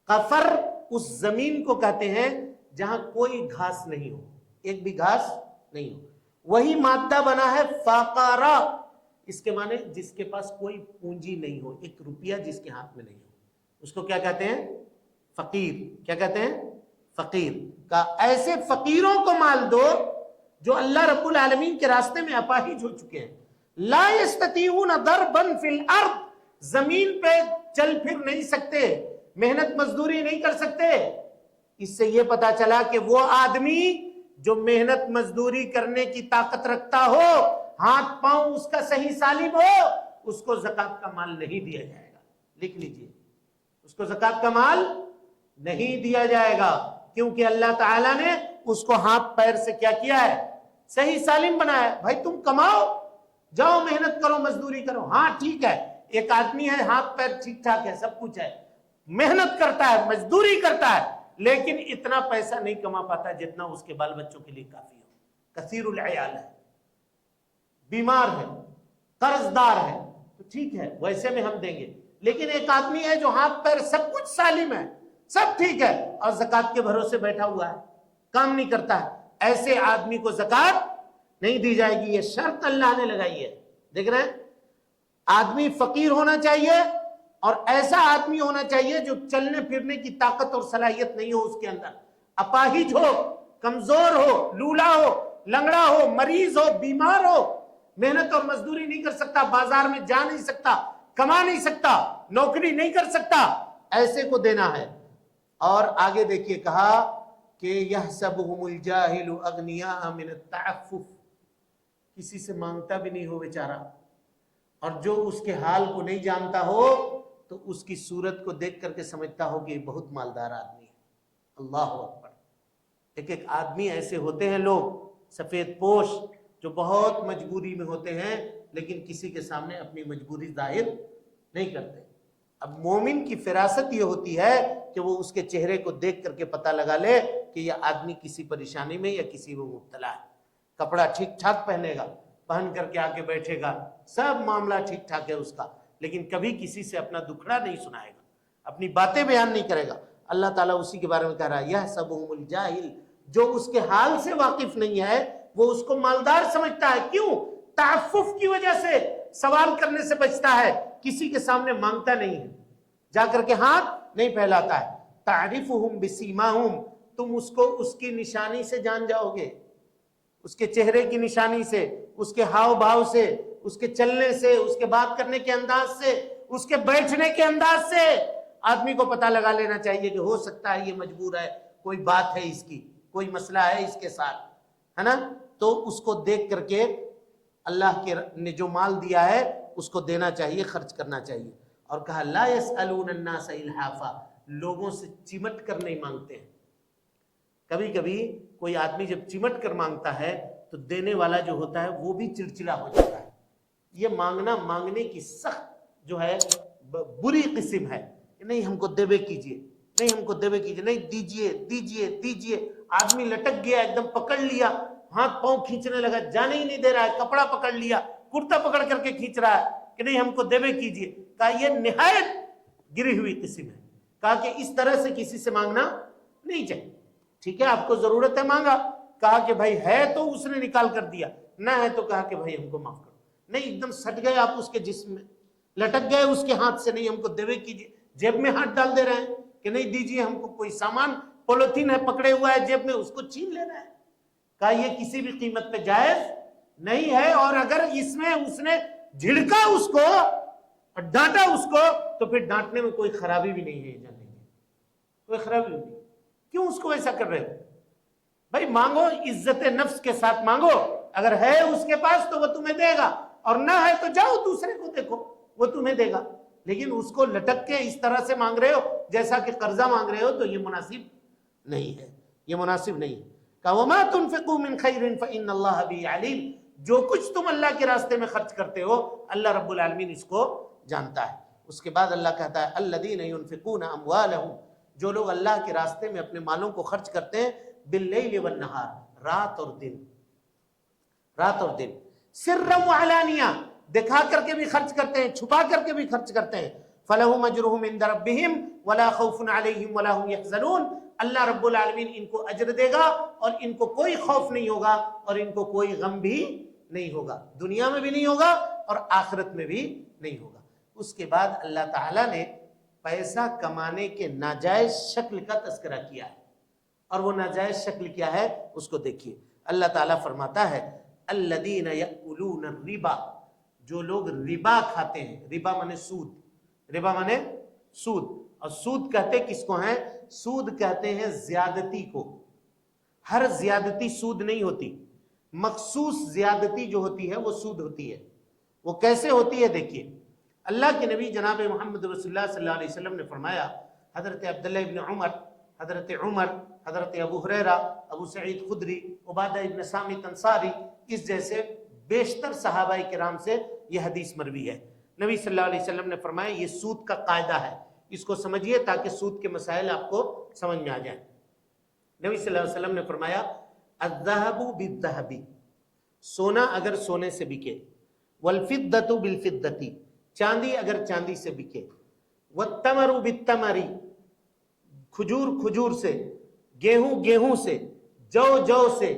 Speaker 2: قفر اس زمین کو کہتے ہیں جہاں کوئی گھاس نہیں ہو، ایک بھی گھاس نہیں ہو، وہی مادہ بنا ہے فاقارا، اس کے معنی جس کے پاس کوئی پونجی نہیں ہو، ایک روپیہ جس کے ہاتھ میں نہیں ہو، اس کو کیا کہتے ہیں؟ فقیر۔ کیا کہتے ہیں؟ فقیر۔ کا ایسے فقیروں کو مال دو جو اللہ رب العالمین کے راستے میں اپاہج ہو چکے ہیں، لا یستطیعون ضربا فی الارض، زمین پہ چل پھر نہیں سکتے، محنت مزدوری نہیں کر سکتے۔ اس سے یہ پتا چلا کہ وہ آدمی جو محنت مزدوری کرنے کی طاقت رکھتا ہو، ہاتھ پاؤں اس کا صحیح سالم ہو، اس کو زکوٰۃ کا مال نہیں دیا جائے گا، لکھ لیجئے، اس کو زکوٰۃ کا مال نہیں دیا جائے گا، کیونکہ اللہ تعالیٰ نے اس کو ہاتھ پیر سے کیا کیا ہے؟ صحیح سالم بنایا ہے۔ بھائی تم کماؤ، جاؤ محنت کرو، مزدوری کرو، ہاں ٹھیک ہے، ایک آدمی ہے ہاتھ پیر ٹھیک ٹھاک ہے، سب کچھ ہے، محنت کرتا ہے، مزدوری کرتا ہے، لیکن اتنا پیسہ نہیں کما پاتا جتنا اس کے بال بچوں کے لیے کافی ہو، کثیر العیال ہے، بیمار ہے، قرض دار ہے، تو ٹھیک ہے ویسے میں ہم دیں گے، لیکن ایک آدمی ہے جو ہاتھ پیر سب کچھ سالم ہے، سب ٹھیک ہے، اور زکوٰۃ کے بھروسے بیٹھا ہوا ہے، کام نہیں کرتا ہے، ایسے آدمی کو زکوٰۃ نہیں دی جائے گی، یہ شرط اللہ نے لگائی ہے۔ دیکھ رہے ہیں، آدمی فقیر ہونا چاہیے اور ایسا آدمی ہونا چاہیے جو چلنے پھرنے کی طاقت اور صلاحیت نہیں ہو اس کے اندر، اپاہج ہو، کمزور ہو، لولا ہو، لنگڑا ہو، مریض ہو، بیمار ہو، محنت اور مزدوری نہیں کر سکتا، بازار میں جا نہیں سکتا، کما نہیں سکتا، نوکری نہیں کر سکتا، ایسے کو دینا ہے۔ اور آگے دیکھیے کہا کہ یحسبہم الجاہل اغنیاء من التعفف، کسی سے مانگتا بھی نہیں ہو بیچارہ، اور جو اس کے حال کو نہیں جانتا ہو تو اس کی صورت کو دیکھ کر کے سمجھتا ہو کہ یہ بہت مالدار آدمی ہے۔ اللہ اکبر، ایک ایک آدمی ایسے ہوتے ہیں لوگ سفید پوش جو بہت مجبوری میں ہوتے ہیں لیکن کسی کے سامنے اپنی مجبوری ظاہر نہیں کرتے۔ اب مومن کی فراست یہ ہوتی ہے کہ وہ اس کے چہرے کو دیکھ کر کے پتہ لگا لے کہ یہ آدمی کسی پریشانی میں یا کسی میں مبتلا ہے، کپڑا ٹھیک ٹھاک پہنے گا، پہن کر کے آکے بیٹھے گا، سب معاملہ ٹھیک ٹھاک ہے اس کا، لیکن کبھی کسی سے اپنا دکھڑا نہیں سنائے گا، اپنی باتیں بیان نہیں کرے گا۔ اللہ تعالیٰ اسی کے بارے میں کہہ رہا ہے یحسبہم الجاہل، جو اس کے حال سے واقف نہیں ہے وہ اس کو مالدار سمجھتا ہے، کیوں؟ تعفف کی وجہ سے، سوال کرنے سے بچتا ہے، کسی کے سامنے مانگتا نہیں ہے، جا کر کے ہاتھ نہیں پھیلاتا ہے۔ تعرفہم بسیماہم، تم اس کو اس کی نشانی سے جان جاؤ گے، اس کے چہرے کی نشانی سے، اس کے ہاؤ بھاؤ سے، اس کے چلنے سے، اس کے بات کرنے کے انداز سے، اس کے بیٹھنے کے انداز سے آدمی کو پتہ لگا لینا چاہیے کہ ہو سکتا ہے یہ مجبور ہے، کوئی بات ہے اس کی، کوئی مسئلہ ہے اس کے ساتھ، ہے نا؟ تو اس کو دیکھ کر کے اللہ کے نے جو مال دیا ہے اس کو دینا چاہیے، خرچ کرنا چاہیے. اور کہا لا يسألون الناس الحافا، لوگوں سے چمٹ کر نہیں مانگتے ہیں. کبھی کبھی کوئی آدمی جب چمٹ کر مانگتا ہے تو دینے والا جو ہوتا ہے وہ بھی چڑچڑا ہو جاتا ہے. یہ مانگنے کی سخت جو ہے بری قسم ہے کہ نہیں ہم کو دیوے کیجئے، نہیں ہم کو دیوے کیجئے، نہیں دیجئے دیجئے دیجئے. آدمی لٹک گیا، ایک دم پکڑ لیا، ہاتھ پاؤں کھینچنے لگا، جانے ہی نہیں دے رہا ہے، کپڑا پکڑ لیا، کرتا پکڑ کر کے کھینچ رہا ہے کہ نہیں ہم کو دیوے کیجئے. کہا یہ نہایت گری ہوئی قسم ہے. کہا کہ اس طرح سے کسی سے مانگنا نہیں چاہیے. ٹھیک ہے آپ کو ضرورت ہے مانگا، کہا کہ بھائی ہے تو اس نے نکال کر دیا، نہ ہے تو کہا کہ بھائی ہم کو معاف کرو. نہیں ایک دم سٹ گئے آپ اس کے جسم میں، لٹک گئے اس کے ہاتھ سے، نہیں ہم کو دیوے کیجئے. جیب میں ہاتھ ڈال دے رہے ہیں کہ نہیں دیجئے ہم کو، کوئی سامان پولیتھین ہے پکڑے ہوا ہے جیب میں اس کو چھین لینا ہے. کہا یہ کسی بھی قیمت پہ جائز نہیں ہے. اور اگر اس میں اس نے جھڑکا اس کو اور ڈانٹا اس کو تو پھر ڈانٹنے میں کوئی خرابی بھی نہیں ہے. جاننے میں کوئی خرابی نہیں. کیوں اس کو ایسا کر رہے ہو؟ بھائی مانگو عزت نفس کے ساتھ مانگو، اگر ہے اس کے پاس تو وہ تمہیں دے گا، اور نہ ہے تو جاؤ دوسرے کو دیکھو وہ تمہیں دے گا. لیکن اس کو لٹک کے اس طرح سے مانگ رہے ہو جیسا کہ قرضہ مانگ رہے ہو تو یہ مناسب نہیں ہے، یہ مناسب نہیں ہے. کہ وما تنفقوا من خیر فإن اللہ بہ علیم، جو کچھ تم اللہ کے راستے میں خرچ کرتے ہو اللہ رب العالمین اس کو جانتا ہے. اس کے بعد اللہ کہتا ہے الذین ينفقون اموالهم، جو لوگ اللہ کے راستے میں اپنے مالوں کو خرچ کرتے ہیں باللیل والنہار، رات اور دن، رات اور دن، سرا وعلانیہ، دکھا کر کے بھی خرچ کرتے ہیں، چھپا کر کے بھی خرچ کرتے ہیں. فلہم اجرہم عند ربہم ولا خوف علیہم ولا هم یحزنون، اللہ رب العالمین ان کو اجر دے گا اور ان کو کوئی خوف نہیں ہوگا اور ان کو کوئی غم بھی نہیں ہوگا، دنیا میں بھی نہیں ہوگا اور آخرت میں بھی نہیں ہوگا. اس کے بعد اللہ تعالیٰ نے پیسہ کمانے کے ناجائز شکل کا تذکرہ کیا ہے، اور وہ ناجائز شکل کیا ہے اس کو دیکھیے. اللہ تعالیٰ فرماتا ہے الذین یأکلون الربا، جو لوگ ربا کھاتے ہیں، ربا مانے سود، ربا مانے سود. اور سود کہتے کس کو ہیں؟ سود کہتے ہیں زیادتی کو. ہر زیادتی سود نہیں ہوتی، مخصوص زیادتی جو ہوتی ہے وہ سود ہوتی ہے. وہ کیسے ہوتی ہے دیکھیے. اللہ کے نبی جناب محمد رسول اللہ صلی اللہ علیہ وسلم نے فرمایا، حضرت عبداللہ ابن عمر، حضرت عمر، حضرت ابو ہریرہ، ابو سعید خدری، عبادہ ابن صامت انصاری، اس جیسے بیشتر صحابہ کرام سے یہ حدیث مروی ہے. نبی صلی اللہ علیہ وسلم نے فرمایا یہ سود کا قاعدہ ہے، اس کو سمجھیے تاکہ سود کے مسائل آپ کو سمجھ میں آ جائیں. نبی صلی اللہ علیہ وسلم نے فرمایا الذهب بالذهب، سونا اگر سونے سے بکے، والفضة بالفضة، چاندی اگر چاندی سے بکے، والتمر بالتمر، کھجور کھجور سے، گیہوں گیہوں سے، جو جو سے،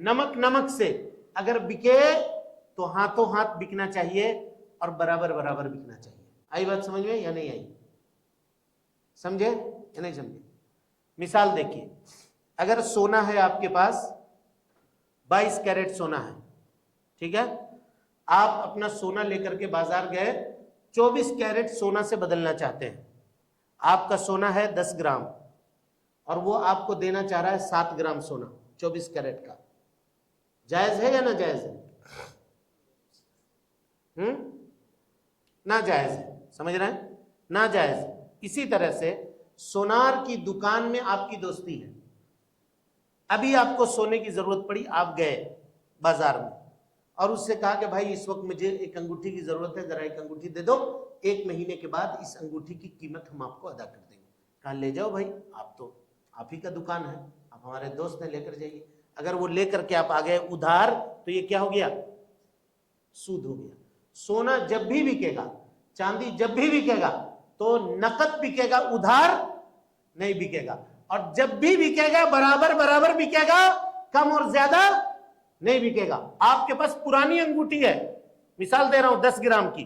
Speaker 2: نمک نمک سے اگر بکے تو ہاتھوں ہاتھ بکنا چاہیے اور برابر برابر بکنا چاہیے. آئی بات سمجھ میں یا نہیں آئی؟ سمجھے یا نہیں سمجھے؟ مثال دیکھیے، اگر سونا ہے آپ کے پاس 22 کیرٹ سونا ہے، ٹھیک ہے، آپ اپنا سونا لے کر کے بازار گئے، 24 کیرٹ سونا سے بدلنا چاہتے ہیں. آپ کا سونا ہے 10 گرام اور وہ آپ کو دینا چاہ رہا ہے 7 گرام سونا 24 کیرٹ کا. جائز ہے یا ناجائز ہے؟ ناجائز ہے. سمجھ رہے ہیں؟ ناجائز ہے. اسی طرح سے سونار کی دکان میں آپ کی دوستی ہے، ابھی آپ کو سونے کی ضرورت پڑی، آپ گئے بازار میں اور اس سے کہا کہ بھائی اس وقت مجھے ایک انگوٹھی کی ضرورت ہے، ذرا ایک انگوٹھی دے دو، 1 مہینے کے بعد اس انگوٹھی کی قیمت ہم آپ کو ادا کر دیں گے. کہا لے جاؤ بھائی، آپ تو آپ ہی کا دکان ہے، آپ ہمارے دوست ہیں، لے کر جائیے. اگر وہ لے کر کے آپ آ گئے ادھار تو یہ کیا ہو گیا؟ سود ہو گیا. سونا جب بھی بکے گا، چاندی جب بھی بکے گا تو نقد بکے گا، ادھار نہیں بکے گا. اور جب بھی بکے گا برابر برابر بکے گا، کم اور زیادہ نہیں بکے گا. آپ کے پاس پرانی انگوٹھی ہے، مثال دے رہا ہوں 10 گرام کی،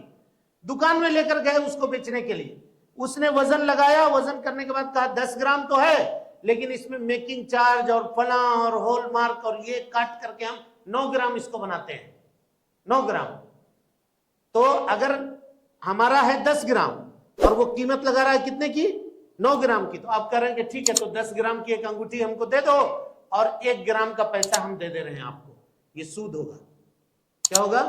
Speaker 2: دکان میں لے کر گئے اس کو بیچنے کے لیے، اس نے وزن لگایا، وزن کرنے کے بعد کہا 10 گرام تو ہے لیکن اس میں میکنگ چارج اور فلاں اور ہول مارک اور یہ کاٹ کر کے ہم 9 گرام اس کو بناتے ہیں، 9 گرام. تو اگر ہمارا ہے 10 گرام اور وہ قیمت لگا رہا ہے کتنے کی؟ 9 گرام کی، تو آپ کہہ رہے ہیں کہ ٹھیک ہے تو 10 گرام کی ایک انگوٹھی ہم کو دے دو اور 1 گرام کا پیسہ ہم دے دے رہے ہیں آپ کو. یہ سود ہوگا. کیا ہوگا؟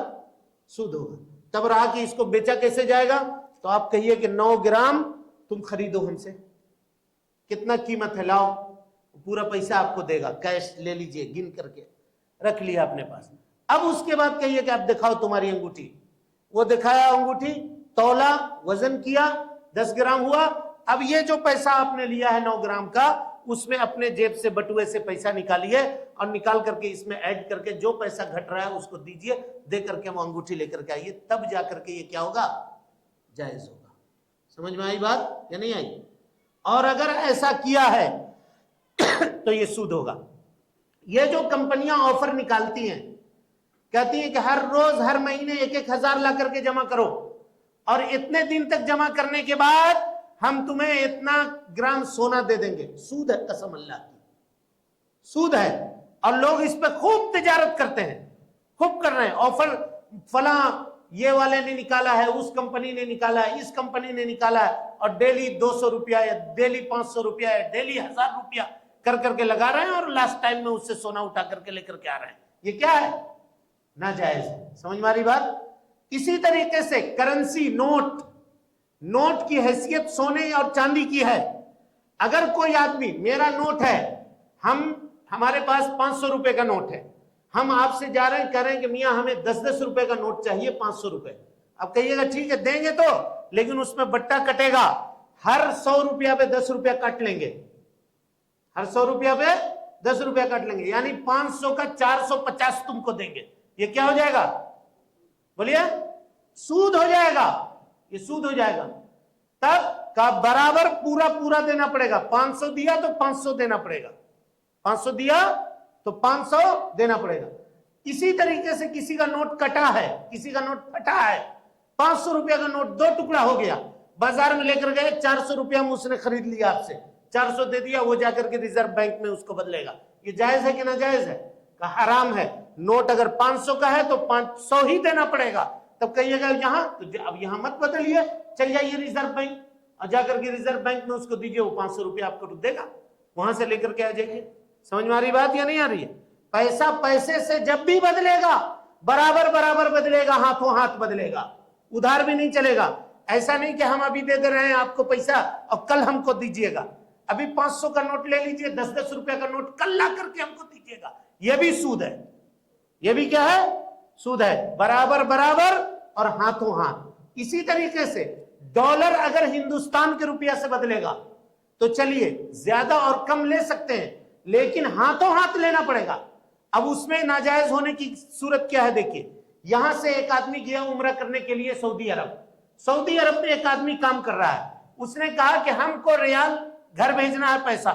Speaker 2: سود ہوگا. تب رہا کہ اس کو بیچا کیسے جائے گا؟ تو آپ کہیے کہ 9 گرام تم خریدو ہم سے. کتنا قیمت ہے؟ لاؤ. پورا پیسہ آپ کو دے گا، کیش لے لیجئے، گن کر کے رکھ لیا اپنے پاس. اب اس کے بعد کہیے کہ آپ دکھاؤ تمہاری انگوٹھی. وہ دکھایا انگوٹھی، تولا، وزن کیا، 10 گرام ہوا. اب یہ جو پیسہ آپ نے لیا ہے 9 گرام کا، اس میں اپنے جیب سے بٹوے سے پیسہ نکالیے اور نکال کر کے اس میں ایڈ کر کے جو پیسہ گھٹ رہا ہے اس کو دیجئے. دے کر کے وہ انگوٹھی لے کر کے آئیے. تب جا کر کے یہ کیا ہوگا؟ جائز ہوگا. سمجھ میں آئی بات یا نہیں آئی؟ اور اگر ایسا کیا ہے تو یہ سود ہوگا. یہ جو کمپنیاں آفر نکالتی ہیں، کہتی ہیں کہ ہر روز ہر مہینے 1,000 لا کر کے جمع کرو اور اتنے دن تک جمع کرنے کے بعد ہم تمہیں اتنا گرام سونا دے دیں گے. سود ہے، قسم اللہ کی سود ہے. اور لوگ اس پہ خوب تجارت کرتے ہیں، خوب کر رہے ہیں. آفر فلاں یہ والے نے نکالا ہے، اس کمپنی نے نکالا ہے، اس کمپنی نے نکالا ہے، اور ڈیلی 200 روپیہ یا ڈیلی 500 روپیہ یا ڈیلی 1000 روپیہ کر کر کے لگا رہے ہیں اور لاسٹ ٹائم میں اس سے سونا اٹھا کر کے لے کر کے آ رہے ہیں. یہ کیا ہے؟ ناجائز ہے. سمجھ میں آ رہی بات؟ اسی طریقے سے کرنسی، نوٹ کی حیثیت سونے اور چاندی کی ہے. اگر کوئی آدمی، میرا نوٹ ہے، ہمارے پاس 500 روپے کا نوٹ ہے، ہم آپ سے جا رہے ہیں، کہہ رہے ہیں کہ میاں ہمیں 10 روپے کا نوٹ چاہیے، 500 روپے. اب کہیے گا ٹھیک ہے دیں گے تو، لیکن اس میں بٹا کٹے گا. ہر 100 روپیہ پہ 10 روپیہ کاٹ لیں گے. ہر 100 روپیہ پہ 10 روپیہ کاٹ لیں گے، یعنی 500 کا 450 تم کو دیں گے. یہ کیا ہو جائے گا؟ بولیے. سود ہو جائے گا. یہ سود ہو جائے گا. تب کا برابر پورا دینا پڑے گا. 500 دیا تو 500 دینا پڑے گا. 500 دیا تو 500 دینا پڑے گا. اسی طریقے سے کسی کا نوٹ کٹا ہے، کسی کا نوٹ پھٹا ہے، 500 روپیہ کا نوٹ 2 ٹکڑا ہو گیا، بازار میں لے کر گئے، 400 روپیہ میں اس نے خرید لیا، آپ سے 400 دے دیا، وہ جا کر کے ریزرو بینک میں اس کو بدلے گا. یہ جائز ہے کہ ناجائز ہے؟ کہ حرام ہے. نوٹ اگر 500 کا ہے تو 500 ہی دینا پڑے گا. تب کہیے گا یہاں تو اب یہاں مت بدلیے، چل جائیے ریزرو بینک اور جا کر کے ریزرو بینک میں اس کو دیجئے، وہ 500 روپیہ آپ کو دے گا، وہاں سے لے کر کے آ جائیے. سمجھ میں آ رہی بات یا نہیں آ رہی ہے؟ پیسہ پیسے سے جب بھی بدلے گا برابر بدلے گا، ہاتھوں ہاتھ بدلے گا، ادھار بھی نہیں چلے گا. ایسا نہیں کہ ہم ابھی دے دے رہے ہیں آپ کو پیسہ اور کل ہم کو دیجئے گا. ابھی 500 کا نوٹ لے لیجئے، 10 روپیہ کا نوٹ کل لا کر کے ہم کو دیجئے گا. یہ بھی سود ہے. یہ بھی کیا ہے؟ سود ہے. برابر اور ہاتھوں ہاتھ. اسی طریقے سے ڈالر اگر ہندوستان کے روپیہ سے بدلے گا تو چلیے زیادہ اور کم لے سکتے ہیں، لیکن ہاتھوں ہاتھ لینا پڑے گا. اب اس میں ناجائز ہونے کی صورت کیا ہے؟ دیکھیے، یہاں سے ایک آدمی گیا عمرہ کرنے کے لیے سعودی عرب میں ایک آدمی کام کر رہا ہے. اس نے کہا کہ ہم کو ریال گھر بھیجنا ہے پیسہ،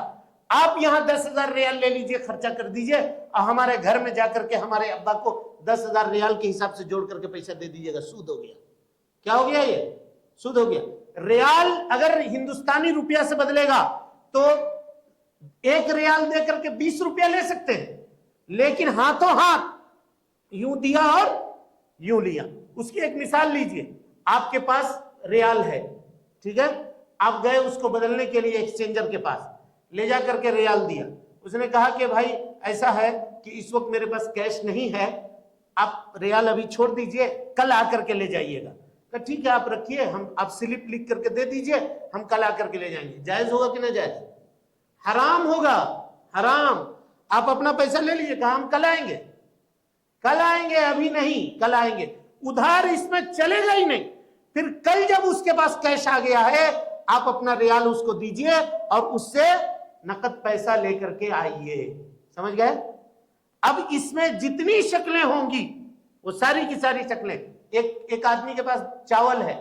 Speaker 2: آپ یہاں 10,000 ریال لے لیجئے، خرچہ کر دیجئے اور ہمارے گھر میں جا کر کے ہمارے ابا کو 10,000 ریال کے حساب سے جوڑ کر کے پیسہ دے دیجئے گا. سود ہو گیا. کیا ہو گیا؟ یہ سود ہو گیا. ریال اگر ہندوستانی روپیہ سے بدلے گا تو 1 ریال دے کر کے 20 روپیہ لے سکتے ہیں، لیکن ہاتھوں ہاتھ یوں دیا اور یوں لیا. اس کی ایک مثال لیجئے. آپ کے پاس ریال ہے، ٹھیک ہے، آپ گئے اس کو بدلنے کے لیے ایکسچینجر کے پاس، لے جا کر کے ریال دیا. اس نے کہا کہ بھائی ایسا ہے کہ اس وقت میرے پاس کیش نہیں ہے، آپ ریال ابھی چھوڑ دیجئے، کل آ کر کے لے جائیے گا. کہ ٹھیک ہے آپ رکھیے، آپ سلپ لکھ کر کے دے دیجئے، ہم کل آ کر کے لے جائیں گے. جائز ہوگا کہ نہ جائز؟ حرام ہوگا. حرام. آپ اپنا پیسہ لے لیجئے، کہا ہم کل آئیں گے، ابھی نہیں، کل آئیں گے. ادھار اس میں چلے گا ہی نہیں. پھر کل جب اس کے پاس کیش آ گیا ہے، آپ اپنا ریال اس کو دیجئے اور اس سے نقد پیسہ لے کر کے آئیے. سمجھ گئے؟ اب اس میں جتنی شکلیں ہوں گی وہ ساری کی ساری شکلیں. ایک آدمی کے پاس چاول ہے،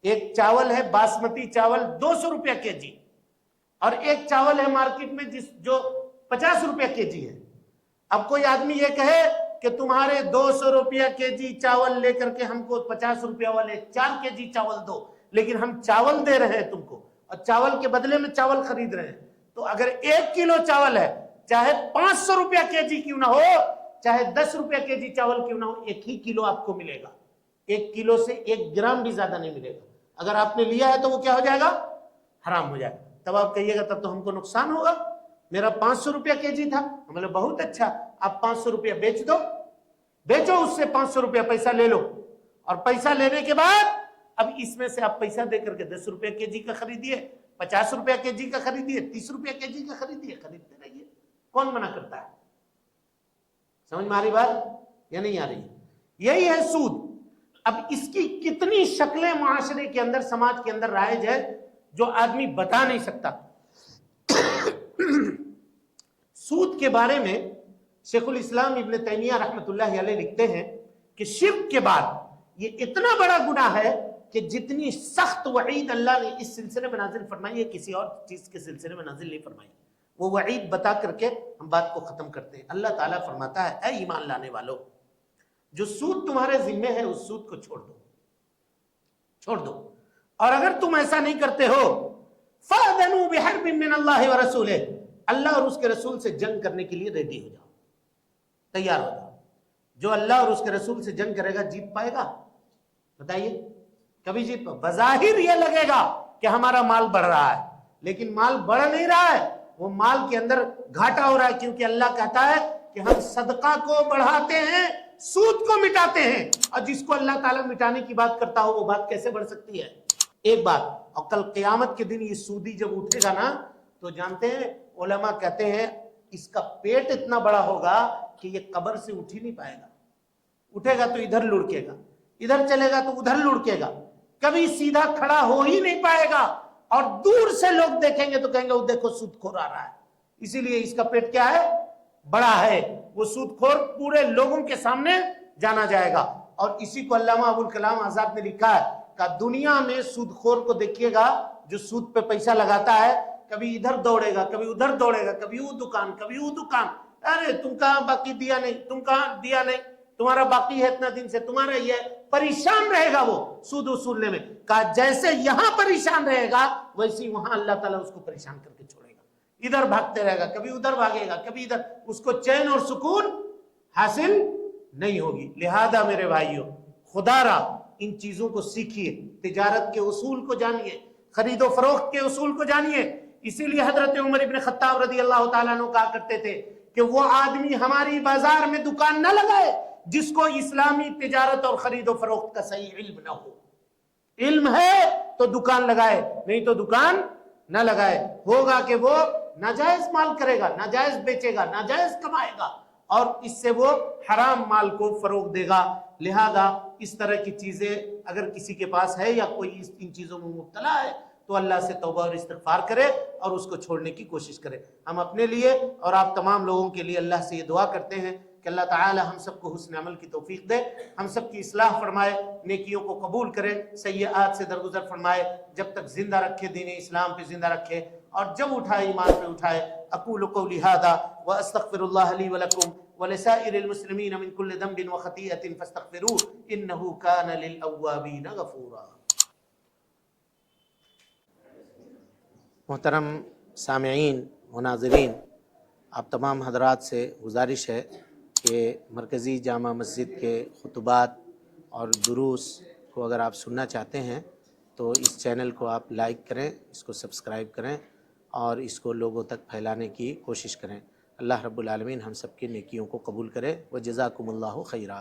Speaker 2: ایک چاول ہے باسمتی چاول 200 روپیہ کے جی، اور ایک چاول ہے مارکیٹ میں جو 50 روپیہ کے جی ہے. اب کوئی آدمی یہ کہے کہ تمہارے 200 روپیہ کے جی چاول لے کر کے ہم کو 50 روپیہ والے 4 کے جی چاول دو، لیکن ہم چاول دے رہے ہیں تم کو اور چاول کے بدلے میں چاول خرید رہے ہیں. تو اگر 1 کلو چاول ہے، چاہے 500 روپیہ کے جی کیوں نہ ہو، چاہے 10 روپیہ کے جی چاول کیوں نہ ہو، 1 ہی کلو آپ کو ملے گا. 1 کلو سے 1 گرام بھی زیادہ نہیں ملے گا. اگر آپ نے لیا ہے تو وہ کیا ہو جائے گا؟ حرام ہو جائے گا. تب آپ کہیے گا تب تو ہم کو نقصان ہوگا. میرا 500 روپیہ کے جی تھا. ہم بولے بہت اچھا, آپ 500 روپیہ بیچ دو, بیچو اس سے 500 روپیہ پیسہ لے لو, اور پیسہ لینے کے بعد اب اس میں سے آپ پیسہ دے کر کے 10 روپیہ کے جی کا خریدیے, 50 روپیہ کے جی کا خریدیے, 30 روپیہ کے جی کا خریدیے, خریدتے رہیے. کون منع کرتا ہے؟ سمجھ میں آ رہی بات یا نہیں آ رہی؟ یہی ہے سود. اب اس کی کتنی شکلیں معاشرے کے اندر, سماج کے اندر رائج ہے جو آدمی بتا نہیں سکتا. سود کے بارے میں شیخ الاسلام ابن تیمیہ رحمۃ اللہ علیہ لکھتے ہیں کہ شرک کے بعد یہ اتنا بڑا گناہ ہے کہ جتنی سخت وعید اللہ نے اس سلسلے میں نازل فرمائی ہے کسی اور چیز کے سلسلے میں نازل نہیں فرمائی. وہ وعید بتا کر کے ہم بات کو ختم کرتے ہیں. اللہ تعالیٰ فرماتا ہے اے ایمان لانے والو, جو سود تمہارے ذمے ہے اس سود کو چھوڑ دو, چھوڑ دو. اور اگر تم ایسا نہیں کرتے ہو فَأْذَنُوا بِحَرْبٍ مِّنَ اللَّهِ وَرَسُولِهِ, اللہ اور اس کے رسول سے جنگ کرنے کے لیے ریڈی ہو جاؤ, تیار ہو جاؤ. جو اللہ اور اس کے رسول سے جنگ کرے گا جیت پائے گا؟ بتائیے, کبھی جیت پائے؟ بظاہر یہ لگے گا کہ ہمارا مال بڑھ رہا ہے, لیکن مال بڑھ نہیں رہا ہے, وہ مال کے اندر گھاٹا ہو رہا ہے, کیونکہ اللہ کہتا ہے کہ ہم صدقہ کو بڑھاتے ہیں, سود کو مٹاتے ہیں. اور جس کو اللہ تعالیٰ مٹانے کی بات کرتا ہو وہ بات کیسے بڑھ سکتی ہے؟ ایک بات, اور کل قیامت کے دن یہ سودی جب اٹھے گا نا تو جانتے ہیں علماء کہتے ہیں اس کا پیٹ اتنا بڑا ہوگا کہ یہ قبر سے اٹھ ہی نہیں پائے گا. اٹھے گا تو ادھر لڑکے گا, ادھر چلے گا تو ادھر لڑکے گا, کبھی سیدھا کھڑا ہو ہی نہیں پائے گا. اور دور سے لوگ دیکھیں گے تو کہیں گے وہ دیکھو سود خور آ رہا ہے. اسی لیے اس کا پیٹ کیا ہے؟ بڑا ہے. وہ سود خور پورے لوگوں کے سامنے جانا جائے گا. اور اسی کو علامہ ابوالکلام آزاد نے لکھا ہے کہ دنیا میں سود خور کو دیکھیے گا جو سود پہ پیسہ لگاتا ہے, کبھی ادھر دوڑے گا, کبھی ادھر دوڑے گا, کبھی وہ دکان, کبھی وہ دکان. ارے تم کہاں باقی دیا نہیں, تم کہاں دیا نہیں, تمہارا باقی ہے اتنا دن سے, تمہارا یہ پریشان رہے گا وہ سود وصولنے میں. کہا جیسے یہاں پریشان رہے گا ویسے وہاں اللہ تعالیٰ اس کو پریشان کر کے چھوڑے گا. ادھر بھاگتے رہے گا, کبھی ادھر بھاگے گا, کبھی ادھر, اس کو چین اور سکون حاصل نہیں ہوگی. لہذا میرے بھائیوں, خدا را ان چیزوں کو سیکھیے, تجارت کے اصول کو جانیے, خرید و فروخت کے اصول کو جانیے. اسی لیے حضرت عمر ابن خطاب رضی اللہ تعالیٰ عنہ کہا کرتے تھے کہ وہ آدمی ہماری بازار میں دکان نہ لگائے جس کو اسلامی تجارت اور خرید و فروخت کا صحیح علم نہ ہو. علم ہے تو دکان لگائے, نہیں تو دکان نہ لگائے. ہوگا کہ وہ ناجائز مال کرے گا, ناجائز بیچے گا, ناجائز کمائے گا, اور اس سے وہ حرام مال کو فروغ دے گا. لہذا اس طرح کی چیزیں اگر کسی کے پاس ہے یا کوئی ان چیزوں میں مبتلا ہے تو اللہ سے توبہ اور استغفار کرے اور اس کو چھوڑنے کی کوشش کرے. ہم اپنے لیے اور آپ تمام لوگوں کے لیے اللہ سے یہ دعا کرتے ہیں کہ اللہ تعالی ہم سب کو حسن عمل کی توفیق دے, ہم سب کی اصلاح فرمائے, نیکیوں کو قبول کرے, سیئات سے درگزر فرمائے, جب تک زندہ رکھے, دین اسلام پہ زندہ رکھے, اور جب اٹھائے ایمان پہ اٹھائے. اقول قولی ھذا واستغفر اللہ لی ولکم ولسائر المسلمین من کل ذنب وخطیئۃ فاستغفروہ انہ کان للأوابین غفورا. محترم سامعین و ناظرین, آپ تمام حضرات سے گزارش ہے کہ مرکزی جامع مسجد کے خطبات اور دروس کو اگر آپ سننا چاہتے ہیں تو اس چینل کو آپ لائک کریں, اس کو سبسکرائب کریں اور اس کو لوگوں تک پھیلانے کی کوشش کریں. اللہ رب العالمین ہم سب کی نیکیوں کو قبول کرے. وجزاکم اللہ خیرا.